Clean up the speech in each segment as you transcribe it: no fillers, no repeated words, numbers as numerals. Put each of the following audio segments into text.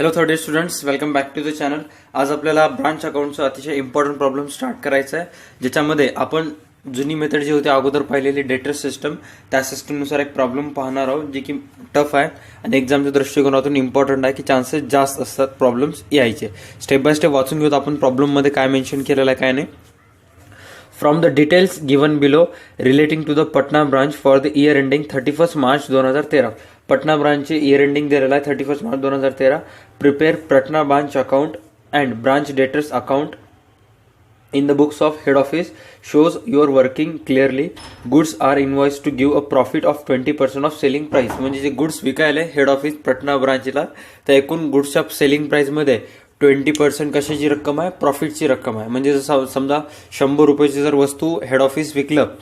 Hello third year students, welcome back to the channel. आज आपल्याला branch अकाउंटचा अतिशय important problem start करायचा आहे, ज्याच्यामध्ये आपण जुनी मेथड जी होती अगोदर पाहिलेली डेटर सिस्टम, त्या सिस्टमनुसार एक प्रॉब्लेम पाहणार आहोत जे की टफ आहे आणि एक्झामच्या दृष्टिकोनातून इम्पॉर्टंट आहे की चान्सेस जास्त असतात प्रॉब्लेम्स यायचे. स्टेप बाय स्टेप वाचून घेऊत आपण प्रॉब्लेममध्ये काय मेन्शन केलेलं आहे काय नाही. From the details given below relating to the Patna branch for the year ending 31st March 2013. Patna ब्रांचचे इयर एंडिंग दिलेला आहे 31 March 2013. Prepare Patna branch account and branch debtors account in the books of head office shows your working clearly. Goods are invoiced to give a profit of 20% of selling price. म्हणजे जे goods विकायला head office Patna ब्रांचला, त्या एकूण गुड्सच्या selling प्राइसमध्ये 20% कशाची रक्कम आहे, प्रॉफिटची रक्कम आहे. म्हणजे जसं समजा 100 रुपयाची जर वस्तू हेड ऑफिस विकलं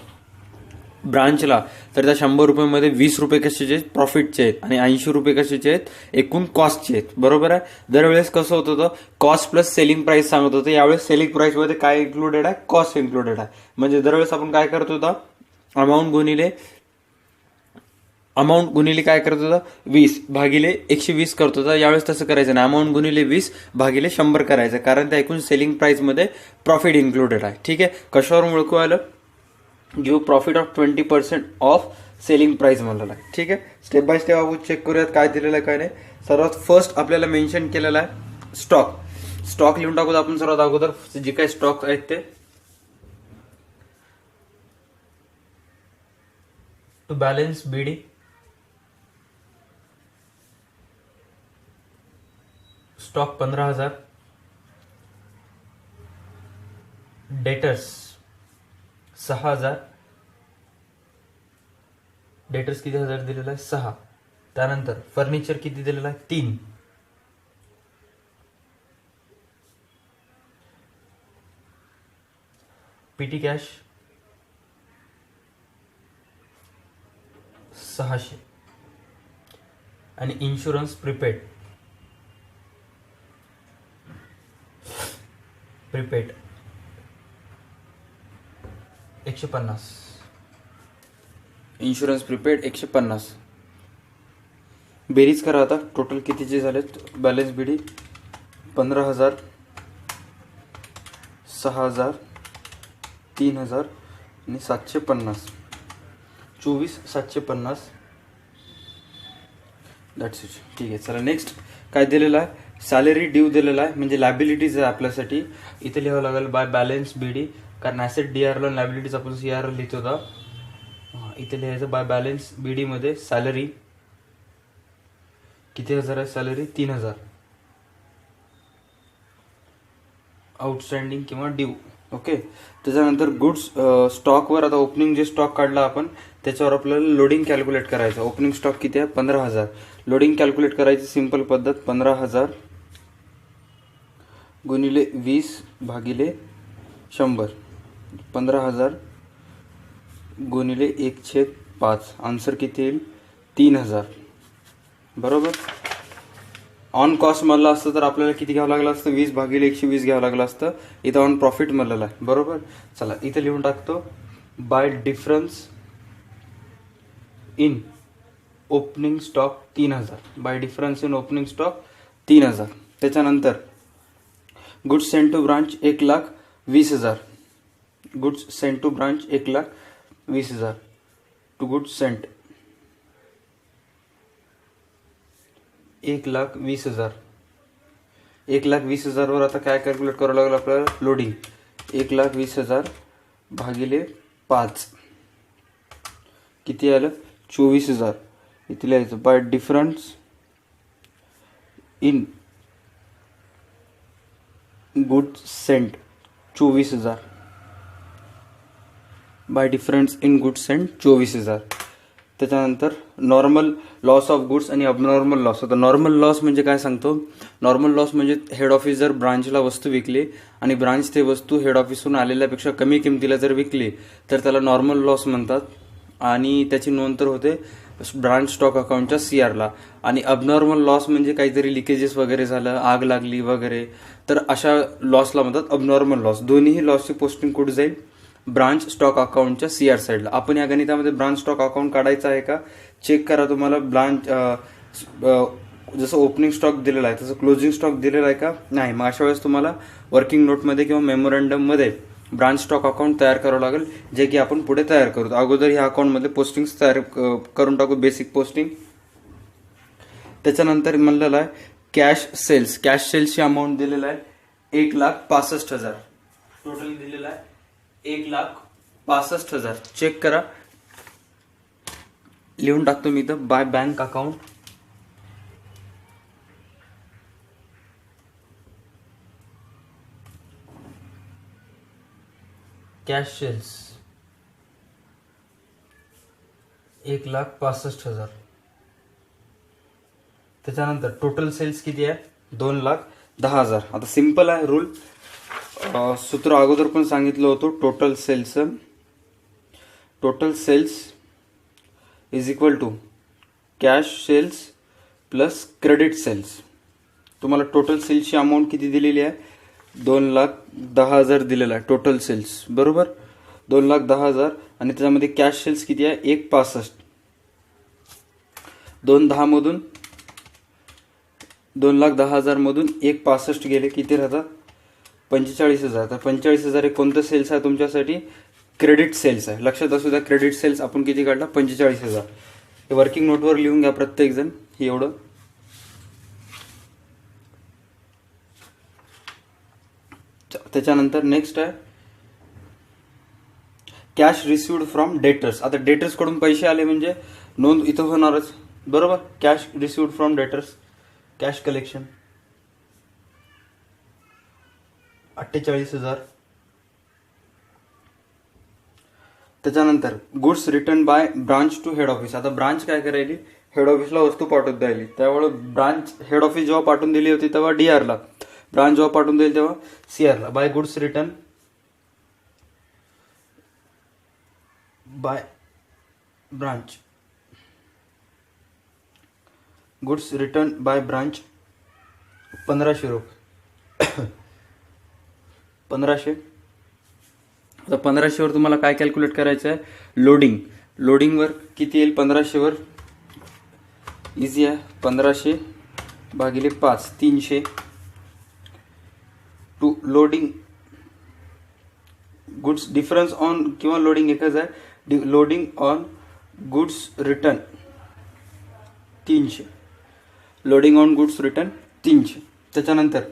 ब्रांचला, तर त्या 100 रुपयामध्ये 20 रुपये कशाचे आहेत, प्रॉफिटचे आहेत, आणि 80 रुपये कशाचे आहेत, एकूण कॉस्टचे आहेत. बरोबर आहे. दरवेळेस कसं होत होतं, कॉस्ट प्लस सेलिंग प्राइस सांगत होतं. यावेळेस सेलिंग प्राइस मध्ये काय इन्क्लुडेड आहे, कॉस्ट इन्क्लुडेड आहे. म्हणजे दरवेळेस आपण काय करत होता, अमाऊंट गुणिले काय करत होता, 20 भागिले 120 करत होता. यावेळेस तसं करायचं नाही, अमाऊंट गुणिले 20 भागिले 100 करायचं, कारण त्या एकूण सेलिंग प्राइस मध्ये प्रॉफिट इन्क्लुडेड आहे. ठीक आहे. कशावर ओळखू आलं, give profit of 20% of selling price म्हणलेला आहे. ठीक आहे. स्टेप बाय स्टेप आपण चेक करूयात काय दिलेलं आहे काय नाही. सर्वात फर्स्ट आपल्याला मेन्शन केलेला आहे स्टॉक लिहून टाकूत आपण सर्वात अगोदर. जे काही स्टॉक आहेत ते to balance BD, stock 15,000, debtors 6,000, debtors किती हजार दिलेला आहे, 6. त्यानंतर फर्निचर किती दिलेला आहे, 3. पीटी कॅश 600 आणि इन्शुरन्स प्रीपेड 150. Insurance prepaid 150. बेरीज करा आता, टोटल कितीचे झालेत. बॅलन्स बीडी 15,000, 6,000, 3,000 आणि 750. 24,750. That's it. ठीक आहे. चला नेक्स्ट काय दिलेलं आहे, सॅलरी ड्यू दिलेला आहे, म्हणजे लॅबिलिटीज आहे आपल्यासाठी. इथे लिहावं लागेल बाय बॅलन्स बीडी, कारण ऍसेट डीआरला लॅबिलिटीज आपण सीआर लिहित होता. इथे लिहायचं बाय बॅलन्स बीडी मध्ये सॅलरी किती हजार आहे, सॅलरी 3,000. आउटस्टँडिंग किंवा ड्यू. ओके. त्याच्यानंतर गुड्स स्टॉकवर आता ओपनिंग जे स्टॉक काढला आपण त्याच्यावर आपल्याला लोडिंग कॅल्क्युलेट करायचं. ओपनिंग स्टॉक किती आहे, 15,000. लोडिंग कॅल्क्युलेट करायची सिंपल पद्धत, 15,000 गुणिले 20 भागिले 100. 15,000 गुणिले 1/5. आन्सर किती येईल, 3,000. बरोबर. ऑन कॉस्ट म्हणलं असतं तर आपल्याला किती घ्यावं लागलं असतं, 20 भागिले 120 घ्यावं लागलं असतं. इथं ऑन प्रॉफिट म्हणलेलं आहे. बरोबर. चला इथे लिहून टाकतो by difference in opening stock 3,000. By difference in opening stock 3,000. त्याच्यानंतर goods sent to branch 1,20,000. Goods sent to branch 1,20,000. To goods sent 1,20,000. 1,20,000 वर आता काय कॅल्क्युलेट करावं लागलं आपल्याला, लोडिंग. 1,20,000 भागिले 5 किती आलं, 24,000. इथे लिहायचं by difference in goods sent 24,000. By difference in goods sent 24,000. त्याच्यानंतर नॉर्मल लॉस ऑफ गुड्स आणि अबनॉर्मल लॉस होता. नॉर्मल लॉस म्हणजे काय सांगतो, नॉर्मल लॉस म्हणजे हेड ऑफिस जर ब्रांचला वस्तू विकली आणि ब्रांच ते वस्तू हेड ऑफिसहून आलेल्यापेक्षा कमी किमतीला जर विकली तर त्याला नॉर्मल लॉस म्हणतात, आणि त्याची नोंद तर होते ब्रांच स्टॉक अकाउंटच्या सीआरला. आणि अबनॉर्मल लॉस म्हणजे काहीतरी लिकेजेस वगैरे झालं, आग लागली वगैरे, तर अशा लॉसला म्हणतात अबनॉर्मल लॉस. दोन्ही लॉसची पोस्टिंग कुठे जाईल, ब्रांच स्टॉक अकाउंटच्या सीआर साईडला. आपण या गणितामध्ये ब्रांच स्टॉक अकाउंट काढायचं आहे का चेक करा. तुम्हाला जसं ओपनिंग स्टॉक दिलेला आहे तसं क्लोजिंग स्टॉक दिलेला आहे का नाही. मग अशा वेळेस तुम्हाला वर्किंग नोटमध्ये किंवा मेमोरंडममध्ये ब्रांच स्टॉक अकाउंट तयार करावं लागेल, जे की आपण पुढे तयार करू. अगोदर ह्या अकाउंटमध्ये पोस्टिंग्स तयार करून टाकू, बेसिक पोस्टिंग. त्याच्यानंतर म्हणलेलं आहे कॅश सेल्स. कॅश सेल्सची अमाऊंट दिलेला आहे 1,65,000. टोटल दिलेला आहे 1,65,000. चेक करा, लिहून टाकतो मी इथं by bank account. Cash sales 1,65,000. त्याच्यानंतर टोटल सेल्स किती आहे 2,10,000. आता सिंपल आहे रूल, सूत्र अगोदर पण सांगितलं होतं. Total sales is equal to cash sales plus credit sales. तुम्हाला टोटल सेल्सची अमाऊंट किती दिलेली आहे 2,10,000 दिलेला आहे टोटल सेल्स, बरोबर. 2,10,000 आणि त्याच्यामध्ये कॅश सेल्स किती आहे 1,65,000. 2,10,000 मधून 1,65,000 गेले, किती राहतात 45,000. तर 45,000 हे कोणतं सेल्स आहे तुमच्यासाठी क्रेडिट सेल्स आहे. लक्षात असू द्या, क्रेडिट सेल्स आपण किती काढला 45,000. हे वर्किंग नोटवर लिहून घ्या प्रत्येक जण हे एवढं. त्याच्यानंतर नेक्स्ट आहे कॅश रिसिव्ड फ्रॉम डेटर्स. आता डेटर्स कडून पैसे आले म्हणजे नोंद इथं होणारच, बरोबर. Cash received from debtors, cash collection 48,000. त्याच्यानंतर goods return by branch to head office. आता ब्रांच काय करायली हेड ऑफिसला वस्तू पाठवत द्यायली. त्यामुळे ब्रांच हेड ऑफिस जेव्हा पाठवून दिली होती तेव्हा डीआरला, ब्रांच जेव्हा पाठवून दिली तेव्हा सीआरला. By goods return by branch, goods return by branch 1,500 रुपये. 1,500. आता 1,500 वर तुम्हाला काय कॅल्क्युलेट करायचं आहे लोडिंगवर किती येईल 1,500 वर इझी आहे. 1,500 भागिले 5 300 to loading goods difference on किंवा लोडिंग एकच आहे. Loading on goods return 300. Loading on goods return 300. त्याच्यानंतर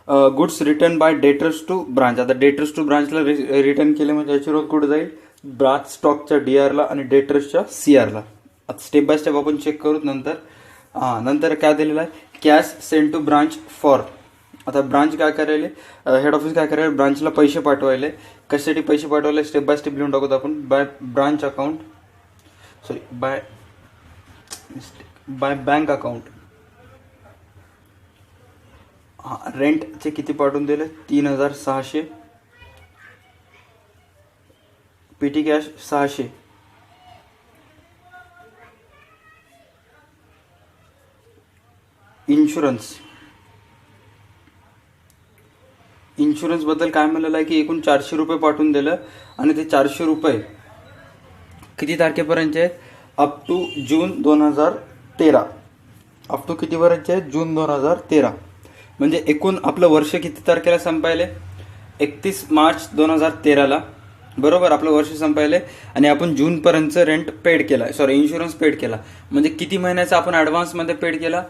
goods return by debtors to branch. आता डेटर्स टू ब्रांचला रिटर्न केले म्हणजे याची रोज कुठे जाईल ब्रांच स्टॉकच्या डीआरला आणि डेटर्सच्या सीआरला. आता स्टेप बाय स्टेप आपण चेक करू नंतर. नंतर काय दिलेलं आहे cash send to branch for. आता ब्रांच काय करायले हेड ऑफिस काय करायला ब्रांचला पैसे पाठवायले. कशासाठी पैसे पाठवायले स्टेप बाय स्टेप लिहून टाकूत आपण. By branch account by bank account. रेंटचे किती पाठवून दिले 3,600. PT cash 600. इन्शुरन्स बद्दल काय म्हणलेलं आहे की एकूण 400 रुपये पाठवून दिलं आणि ते 400 रुपये किती तारखेपर्यंतचे आहेत up to June 2013. Up to कितीपर्यंतचे आहेत जून 2013. म्हणजे एकूण आपलं वर्ष किती तारखेला संपायले 31 मार्च 2013ला, बरोबर. आपलं वर्ष संपायले आणि आपण जूनपर्यंत रेंट पेड केला, इन्शुरन्स पेड केला. म्हणजे किती महिन्याचा आपण ॲडव्हान्समध्ये पेड केला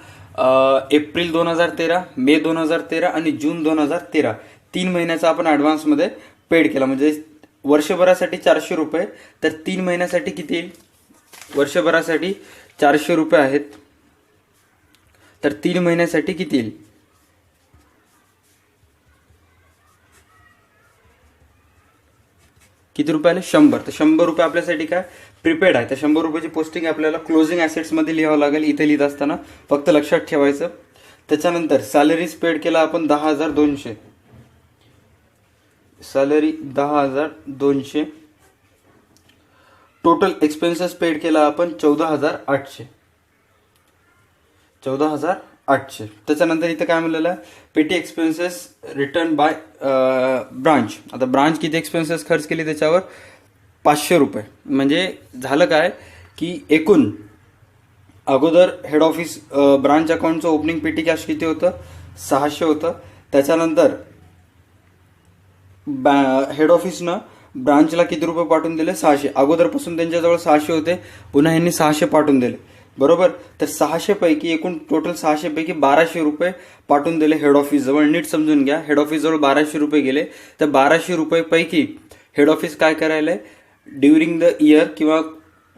एप्रिल 2013, मे 2013 आणि जून 2013. 3 महिन्याचा आपण ॲडव्हान्समध्ये पेड केला. म्हणजे वर्षभरासाठी 400 रुपये, तर 3 महिन्यासाठी किती येईल वर्षभरासाठी 400 रुपये आहेत, तर 3 महिन्यासाठी किती येईल किती रुपये आले 100. तर 100 रुपये आपल्यासाठी काय प्रीपेड आहे. तर 100 रुपयाची पोस्टिंग आपल्याला क्लोजिंग ॲसेट्समध्ये लिहावं लागेल. इथे लिहित असताना फक्त लक्षात ठेवायचं. त्याच्यानंतर सॅलरीज पेड केला आपण 10,200. सॅलरी 10,200. टोटल एक्सपेन्सेस पेड केला आपण 14,800. 14,800. त्याच्यानंतर इथं काय म्हणलेलं आहे पेटी एक्सपेन्सेस रिटर्न बाय ब्रांच. आता ब्रांच किती एक्सपेन्सेस खर्च केली त्याच्यावर 500 रुपये. म्हणजे झालं काय की एकूण अगोदर हेड ऑफिस ब्रांच अकाउंटचं ओपनिंग पेटी कॅश किती होतं, 600 होतं. त्याच्यानंतर हेड ऑफिसनं ब्रांचला किती रुपये पाठवून दिले, 600. अगोदरपासून त्यांच्याजवळ 600 होते, पुन्हा यांनी 600 पाठवून दिले, बरोबर. तर 600 पैकी एकूण टोटल 600 पैकी 1200 रुपये पाठवून दिले हेड ऑफिस जवळ. नीट समजून घ्या, हेड ऑफिस जवळ 1200 रुपये गेले. तर 1200 रुपये पैकी हेड ऑफिस काय करायलंय, ड्युरिंग द इयर किंवा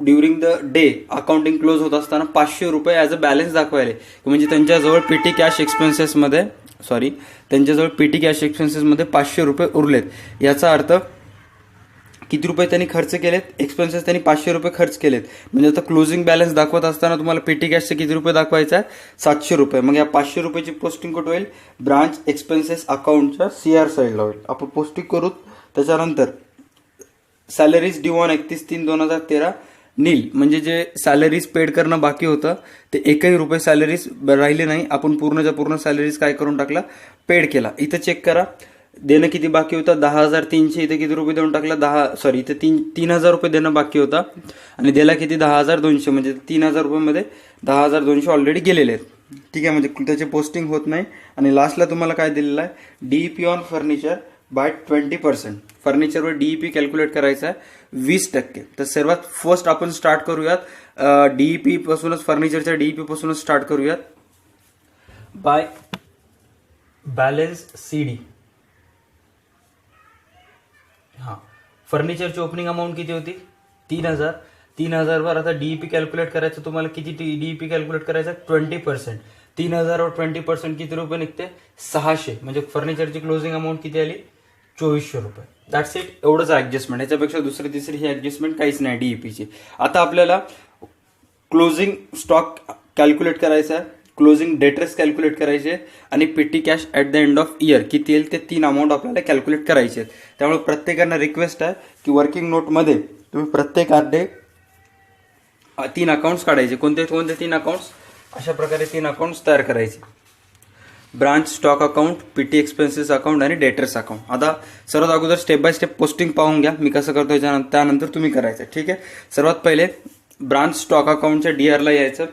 during the day accounting close होत असताना 500 रुपये ॲज अ बॅलन्स दाखवायले. म्हणजे त्यांच्याजवळ पीटी कॅश एक्सपेन्सेसमध्ये त्यांच्याजवळ पीटी कॅश एक्सपेन्सेसमध्ये 500 रुपये उरलेत. याचा अर्थ किती रुपये त्यांनी खर्च केलेत, एक्सपेन्सेस त्यांनी 500 रुपये खर्च केलेत. म्हणजे आता क्लोजिंग बॅलन्स दाखवत असताना तुम्हाला पेटी कॅशचे किती रुपये दाखवायचा आहे, 700 रुपये. मग या 500 रुपयाची पोस्टिंग कुठे होईल, ब्रांच एक्सपेन्सेस अकाउंटच्या CR साईडला होईल. आपण पोस्टिंग करू. त्याच्यानंतर सॅलरीज ड्यू ऑन 31/3/2013 नील, म्हणजे जे सॅलरीज पेड करणं बाकी होतं ते एकही रुपये सॅलरीज राहिले नाही. आपण पूर्णच्या पूर्ण सॅलरीज काय करून टाकला, पेड केला. इथं चेक करा, देणं किती बाकी होतं, 10,300. इथे किती रुपये देऊन टाकला, इथे 3,000 रुपये देणं बाकी होता आणि दिला किती, 10,200. म्हणजे 3,000 रुपयामध्ये 10,200 ऑलरेडी गेलेले आहेत. ठीक आहे, म्हणजे त्याचे पोस्टिंग होत नाही. आणि लास्टला तुम्हाला काय दिलेलं आहे, डीईपी ऑन फर्निचर बाय 20%. फर्निचरवर डीईपी कॅल्क्युलेट करायचा आहे 20%. तर सर्वात फर्स्ट आपण स्टार्ट करूयात डीईपी पासूनच, फर्निचरच्या डीईपी पासूनच स्टार्ट करूयात. By balance CD. हां, फर्निचरची ओपनिंग अमाऊंट किती होती, 3,000. 3,000 वर आता डीईपी कॅल्क्युलेट करायचं. तुम्हाला किती डीईपी कॅल्क्युलेट करायचं, 20%. 3,000 वर 20% किती रुपये निघते, 600. म्हणजे फर्निचरची क्लोजिंग अमाऊंट किती आली, 2,400 रुपये. That's it. एवढंच ऍडजस्टमेंट, ह्याच्यापेक्षा दुसरी तिसरी ही ऍडजस्टमेंट काहीच नाही डीईपीची. आता आपल्याला क्लोजिंग स्टॉक कॅल्क्युलेट करायचा आहे, क्लोजिंग डेटर्स कॅल्क्युलेट करायचे आणि पेटी cash at the end of year किती येईल ते 3 अमाऊंट आपल्याला कॅल्क्युलेट करायचे आहेत. त्यामुळे प्रत्येकांना रिक्वेस्ट आहे की वर्किंग नोटमध्ये तुम्ही प्रत्येकाने 3 अकाउंट्स काढायचे. कोणते 3 अकाउंट्स, अशा प्रकारे 3 अकाउंट्स तयार करायचे, branch stock account, PT expenses account आणि डेटर्स अकाउंट. आता सर्वात अगोदर स्टेप बाय स्टेप पोस्टिंग पाहून घ्या, मी कसं करतो त्यानंतर तुम्ही करायचं. ठीक आहे. सर्वात पहिले ब्रांच स्टॉक अकाउंटच्या डीआरला यायचं.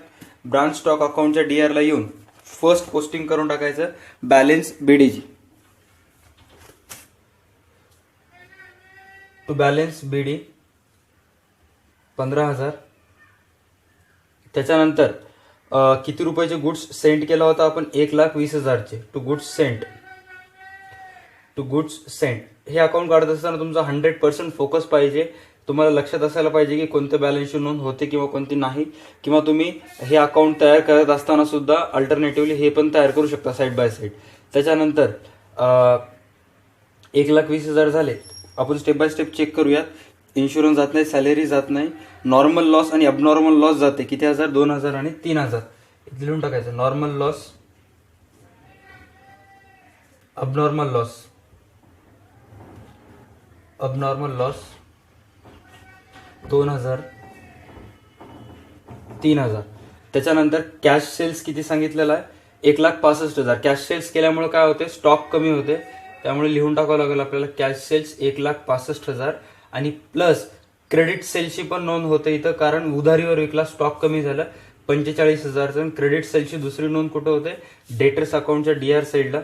ब्रांच स्टॉक अकाउंटच्या डीआरला येऊन फर्स्ट पोस्टिंग करून टाकायचं balance BDG. To balance BD 15,000. त्याच्यानंतर किती रुपयाचे गुड्स सेंड केला होता आपण, 1,20,000चे. To goods send. हे अकाउंट काढत असताना तुमचा 100% फोकस पाहिजे. तुम्हाला लक्षात असायला पाहिजे की कोणत्या बॅलन्सची नोंद होते किंवा कोणती नाही. किंवा तुम्ही हे अकाउंट तयार करत असताना सुद्धा अल्टरनेटिव्हली हे पण तयार करू शकता साईड बाय साईड. त्याच्यानंतर 1,20,000 झाले. आपण स्टेप बाय स्टेप चेक करूयात. इन्शुरन्स जात नाही, सॅलरी जात नाही, नॉर्मल लॉस आणि अबनॉर्मल लॉस जाते. किती हजार, 2,000 आणि 3,000. इथे लिहून टाकायचं, नॉर्मल लॉस, अबनॉर्मल लॉस 2,000, 3,000. त्याच्यानंतर कॅश सेल्स किती सांगितलेला आहे, 1,65,000. कॅश सेल्स केल्यामुळे काय होते, स्टॉक कमी होते. त्यामुळे लिहून टाकावं लागेल आपल्याला कॅश सेल्स 1,65,000 आणि प्लस क्रेडिट सेल्सची पण नोंद होते इथं, कारण उधारीवर विकला, स्टॉक कमी झाला, 45,000. क्रेडिट सेल्सची दुसरी नोंद कुठं होते, डेटर्स अकाउंटच्या डीआर साईडला,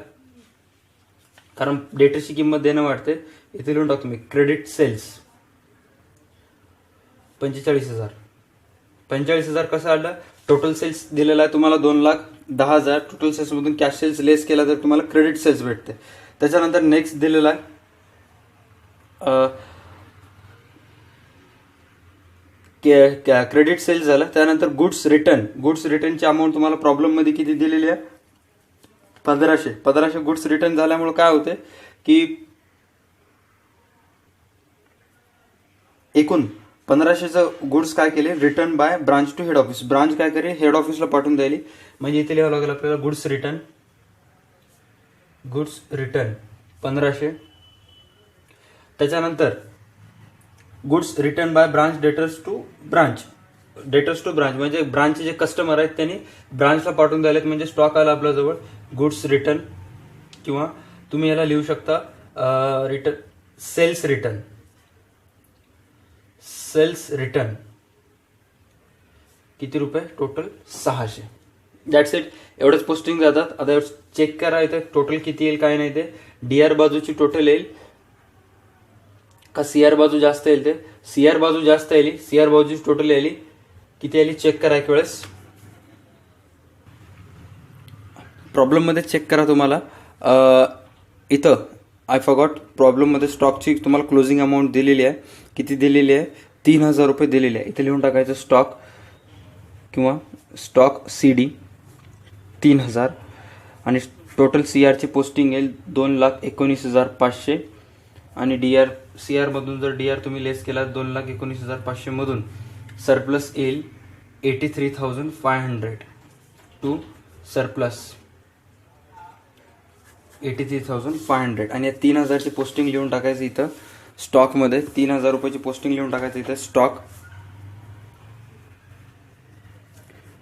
कारण डेटर्सची किंमत देणं वाटते. इथे लिहून टाकतो मी क्रेडिट सेल्स 45,000. 45,000 कसं आलं, टोटल सेल्स दिलेला आहे तुम्हाला 2,10,000. टोटल सेल्स मधून कॅश सेल्स लेस केला तर तुम्हाला क्रेडिट सेल्स भेटते. त्याच्यानंतर नेक्स्ट दिलेला आहे क्रेडिट सेल्स झाला. त्यानंतर गुड्स रिटर्नची अमाऊंट तुम्हाला प्रॉब्लेम मध्ये किती दिलेली आहे, 1,500. गुड्स रिटर्न झाल्यामुळे काय होते की एकूण 1,500चं गुड्स काय केले, return by branch to head office. Branch काय करेल, हेड ऑफिसला पाठवून द्यायली. म्हणजे इथे लिहावं लागेल आपल्याला गुड्स रिटर्न 1,500. त्याच्यानंतर goods return by branch debtors to branch म्हणजे ब्रांचचे जे कस्टमर आहेत त्यांनी ब्रांचला पाठवून द्यायलेत. म्हणजे स्टॉक आला आपल्या जवळ, गुड्स रिटर्न, किंवा तुम्ही याला लिहू शकता सेल्स रिटर्न. किती रुपये टोटल 600. That's it. एवढेच पोस्टिंग जातात. आता चेक करा इथे टोटल किती येईल काय नाही ते. DR बाजूची टोटल येईल का CR बाजू जास्त येईल ते. CR बाजू जास्त येईल. CR बाजूची टोटल येईल किती येईल चेक करा एक वेळेस. प्रॉब्लेम मध्ये चेक करा तुम्हाला इथं आय फॉरगॉट प्रॉब्लेम मध्ये स्टॉकची तुम्हाला क्लोजिंग अमाऊंट दिलेली आहे. किती दिलेली आहे 3000 रुपये दिलेली आहे. इथे लिहून टाकायचं स्टॉक किंवा स्टॉक CD 3000 आणि टोटल CR ची पोस्टिंग येईल 2,19,500 आणि CR मधून जर DR तुम्ही लेस केला 2,19,500 मधून सरप्लस येईल 83,500 टू सरप्लस 83,500 आणि या 3000ची पोस्टिंग लिहून टाकायचं इथं स्टॉकमध्ये. 3000 रुपयाची पोस्टिंग लिहून टाकायचं इथं स्टॉक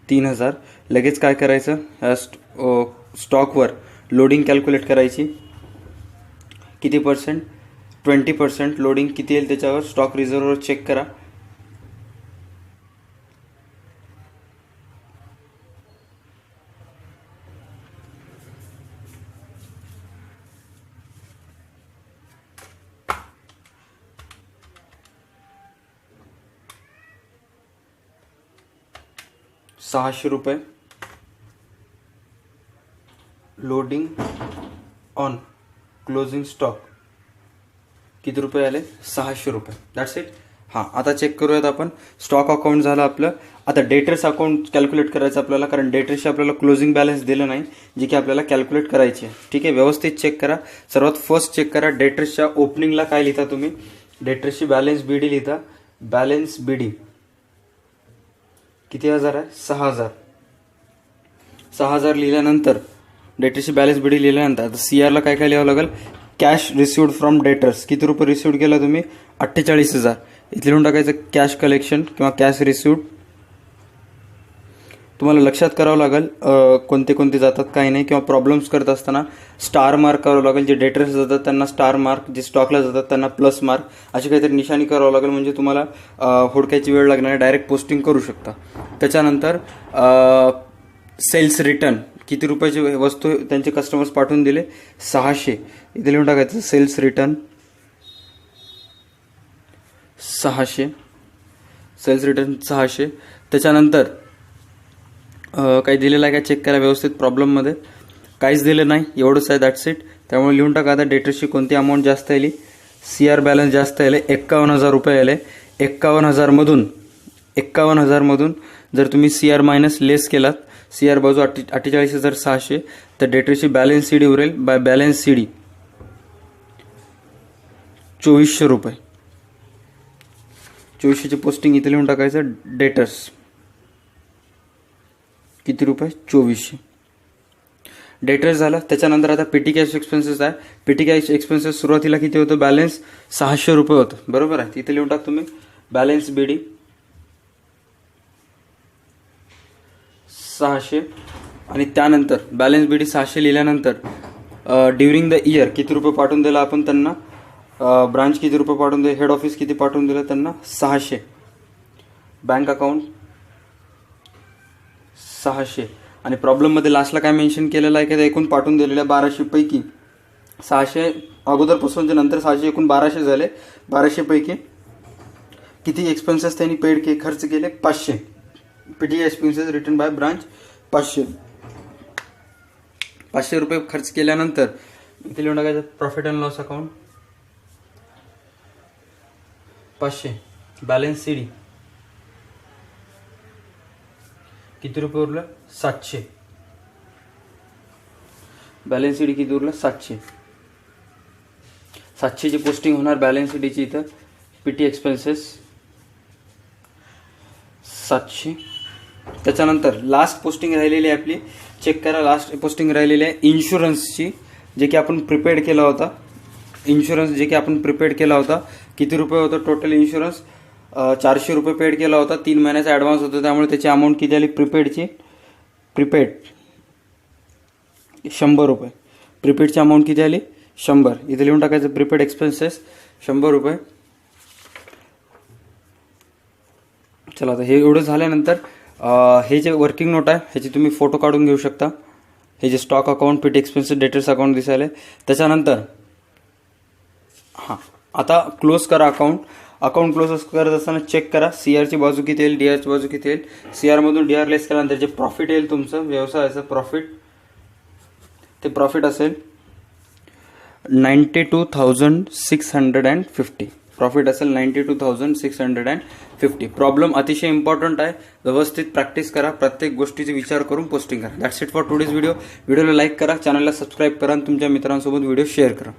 3000. लगेच काय करायचं स्टॉकवर लोडिंग कॅल्क्युलेट करायची. किती पर्सेंट 20% लोडिंग किती येईल त्याच्यावर स्टॉक रिझर्व्हवर चेक करा. ₹600 लोडिंग ऑन क्लोजिंग स्टॉक किती रुपये आले ₹600. That's it. हां आता चेक करूयात आपण. स्टॉक अकाउंट झालं आपलं. आता डेटर्स अकाउंट कॅल्क्युलेट करायचं आपल्याला कारण डेटर्सची आपल्याला क्लोजिंग बॅलन्स दिलं नाही जे की आपल्याला कॅल्क्युलेट करायची आहे. ठीक आहे व्यवस्थित चेक करा. सर्वात फर्स्ट चेक करा डेटर्सच्या ओपनिंगला काय लिहिता तुम्ही. डेटर्सची बॅलन्स BD लिहिता. बॅलन्स BD किती हजार आहे 6,000. 6,000 लिहिल्यानंतर डेटर्सची बॅलन्स BD लिहिल्यानंतर आता CR ला काय काय लिहावं लागेल. कॅश रिसिव्ड फ्रॉम डेटर्स किती रुपये रिसिव्ड केला तुम्ही 48,000. इथे लिहून टाकायचं कॅश कलेक्शन किंवा कॅश रिसिव्ड. तुम्हाला लक्षात करावं लागेल कोणते कोणते जातात काही नाही किंवा प्रॉब्लेम्स करत असताना स्टार मार्क करावं लागेल. जे डेटर्स जातात त्यांना स्टार मार्क, जे स्टॉकला जातात त्यांना प्लस मार्क अशी काहीतरी निशाणी करावं लागेल म्हणजे तुम्हाला हुडकायची वेळ लागणार डायरेक्ट पोस्टिंग करू शकता. त्याच्यानंतर सेल्स रिटर्न किती रुपयाची वस्तू त्यांचे कस्टमर्स पाठवून दिले 600. इथे लिहून टाकायचं सेल्स रिटर्न 600. Cells return 600. त्याच्यानंतर काही दिलेलं आहे का चेक करा व्यवस्थित. प्रॉब्लेममध्ये काहीच दिलं नाही एवढंच आहे दॅट्स इट. त्यामुळे लिहून टाका आता डेटर्सची कोणती अमाऊंट जास्त आली. CR बॅलन्स जास्त आले 51,000 रुपये आले. 51,000 मधून जर तुम्ही CR मायनस लेस केलात CR बाजू 48,600 तर डेटर्सची बॅलन्स CD उरेल बाय बॅलन्स CD 2,400 रुपये. 2,400ची पोस्टिंग इथे लिहून टाकायचं. डेटर्स किती रुपये 2,400. डेटर्स झालं. त्याच्यानंतर आता पेटी कॅश एक्सपेन्सेस आहे. पेटी कॅश एक्सपेन्सेस सुरुवातीला किती होतं बॅलन्स 600 रुपये होतं बरोबर आहे. तिथे लिहून टाक तुम्ही बॅलन्स BD 600 आणि त्यानंतर बॅलन्स BD 600 लिहिल्यानंतर ड्युरिंग द इयर किती रुपये पाठवून दिला आपण त्यांना. ब्रांच किती रुपये पाठवून दिले. हेड ऑफिस किती पाठवून दिलं त्यांना 600. बँक अकाउंट 600 आणि प्रॉब्लेममध्ये लास्टला काय मेन्शन केलेलं आहे की एकूण पाठवून दिलेल्या 1200 पैकी 600 अगोदरपासूनचे नंतर 600 एकूण 1200 झाले. 1200 पैकी किती एक्सपेन्सेस त्यांनी पेड के खर्च केले 500. PT expenses return by branch 500 रुपये खर्च केल्यानंतर इथे लिहून टाकायचं profit and loss account 500. Balance CD किती रुपये उरलं 700. बॅलन्स CD किती उरलं 700. 700ची पोस्टिंग होणार बॅलन्स CDची इथं. PT expenses 700. त्याच्यानंतर लास्ट पोस्टिंग राहिलेली आहे आपली चेक करा. लास्ट पोस्टिंग राहिलेली आहे इन्शुरन्सची जे की आपण प्रिपेड केला होता. इन्शुरन्स जे की आपण प्रिपेड केला होता किती रुपये होतं टोटल इन्शुरन्स 400 रुपये पेड केला होता. 3 महिन्याचा ॲडव्हान्स होता त्यामुळे त्याची अमाऊंट किती आली प्रिपेड 100 रुपये. प्रिपेडची अमाऊंट किती आली 100. इथे लिहून टाकायचं प्रिपेड एक्सपेन्सेस 100 रुपये. चला आता हे एवढं झाल्यानंतर हे जे वर्किंग नोट आहे ह्याची तुम्ही फोटो काढून घेऊ शकता. हे जे stock account, PT expenses, debtors account दिसायला. त्याच्यानंतर आता क्लोज करा अकाउंट. अकाउंट क्लोज करत असताना चेक करा सीआरची बाजू किती येईल, डीआरची बाजू किती येईल. सीआरमधून डीआर लेस केल्यानंतर जे प्रॉफिट येईल तुमचं व्यवसायाचं प्रॉफिट, ते प्रॉफिट असेल 92,650. प्रॉफिट असेल 92,650. प्रॉब्लेम अतिशय इम्पॉर्टंट आहे. व्यवस्थित प्रॅक्टिस करा, प्रत्येक गोष्टीचा विचार करून पोस्टिंग करा. That's it for today's video. व्हिडिओला लाईक करा, चॅनलला सबस्क्राईब करा आणि तुमच्या मित्रांसोबत व्हिडिओ शेअर करा.